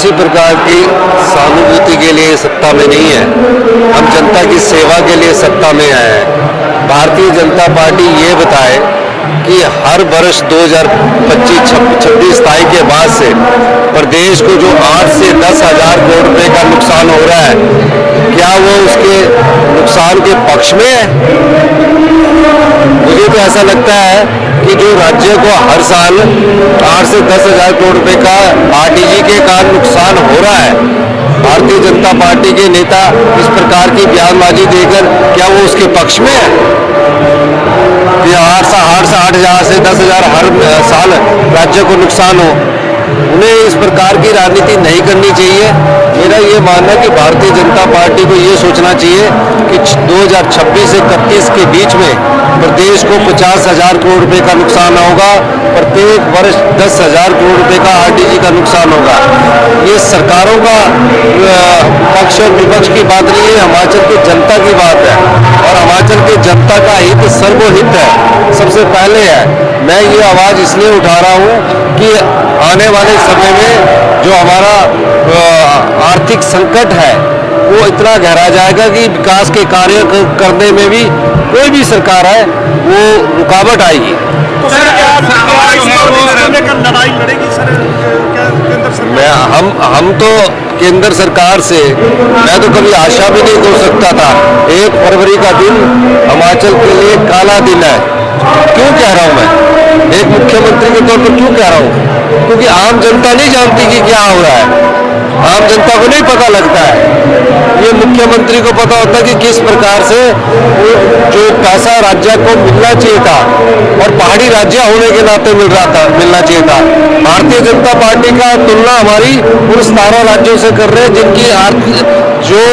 किसी प्रकार की सहानुभूति के लिए सत्ता में नहीं है। हम जनता की सेवा के लिए सत्ता में आए हैं। भारतीय जनता पार्टी ये बताए कि हर वर्ष 2025-26 तारीख के बाद से प्रदेश को जो 8 से 10 हजार करोड़ रुपए का नुकसान हो रहा है, क्या वो उसके नुकसान के पक्ष में है? मुझे तो ऐसा लगता है कि जो राज्य को हर साल 8 से 10 हजार करोड़ रुपए का आरटीजी के कारण नुकसान हो रहा है, भारतीय जनता पार्टी के नेता इस प्रकार की बयानबाजी देकर क्या वो उसके पक्ष में है कि 8 से 8 हजार से 10 हजार हर साल राज्य को नुकसान हो? उन्हें इस प्रकार की राजनीति नहीं करनी चाहिए। मेरा ये मानना है कि भारतीय जनता पार्टी को ये सोचना चाहिए कि 2026 से 31 के बीच में प्रदेश को 50 हजार करोड़ रुपए का नुकसान होगा, प्रत्येक वर्ष 10 हजार करोड़ रुपए का आरटीजी का नुकसान होगा। ये सरकारों का पक्ष और विपक्ष की बात नहीं है, हिमाचल की जनता की बात है और हिमाचल की जनता का हित सर्वहित है, सबसे पहले है। मैं ये आवाज़ इसलिए उठा रहा हूँ कि आने वाले समय में जो हमारा आर्थिक संकट है वो इतना गहरा जाएगा कि विकास के कार्य करने में भी कोई भी सरकार है वो रुकावट आएगी। तो सर क्या लड़ाई लड़ेगी सर केंद्र सरकार? हम तो केंद्र सरकार से मैं तो कभी आशा भी नहीं कर सकता था। 1 फरवरी का दिन हिमाचल के लिए काला दिन है। क्यों कह रहा हूँ मैं, एक मुख्यमंत्री के तौर पर क्यों कह रहा हूँ? क्योंकि आम जनता नहीं जानती कि क्या हो रहा है, आम जनता को नहीं पता लगता है। ये मुख्यमंत्री को पता होता है कि किस प्रकार से जो पैसा राज्य को मिलना चाहिए था और पहाड़ी राज्य होने के नाते मिलना चाहिए था। भारतीय जनता पार्टी का तुलना हमारी उन 17 राज्यों से कर रहे हैं जिनकी जो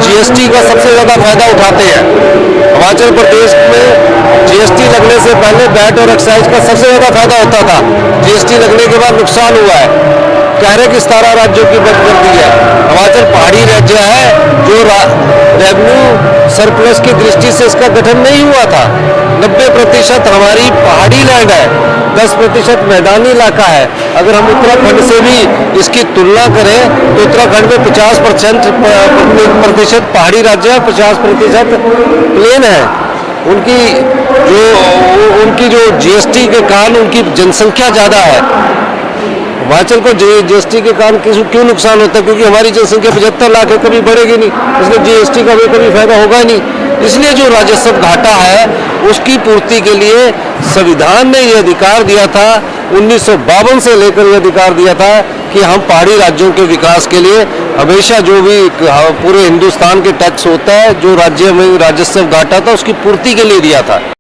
जीएसटी का सबसे ज्यादा फायदा उठाते हैं। हिमाचल प्रदेश में जीएसटी लगने से पहले वैट और एक्साइज का सबसे ज्यादा फायदा होता था, जीएसटी लगने के बाद नुकसान हुआ है। कह रहे कि 17 राज्यों की बात कर दी है। हिमाचल पहाड़ी राज्य है जो रेवेन्यू सरप्लस की दृष्टि से इसका गठन नहीं हुआ था। 90% हमारी पहाड़ी लैंड है, 10% मैदानी इलाका है। अगर हम उत्तराखंड से भी इसकी तुलना करें तो उत्तराखंड में 50% पहाड़ी राज्य है, 50% प्लेन है। उनकी जो जीएसटी के कारण उनकी जनसंख्या ज़्यादा है। हिमाचल को जीएसटी के कारण क्यों नुकसान होता है? क्योंकि हमारी जनसंख्या 75 लाख है, कभी बढ़ेगी नहीं, इसलिए जीएसटी का भी कभी फायदा होगा ही नहीं। इसलिए जो राजस्व घाटा है उसकी पूर्ति के लिए संविधान ने ये अधिकार दिया था, 1952 से लेकर ये अधिकार दिया था कि हम पहाड़ी राज्यों के विकास के लिए हमेशा जो भी पूरे हिंदुस्तान के टैक्स होता है, जो राज्य में राजस्व घाटा था उसकी पूर्ति के लिए दिया था।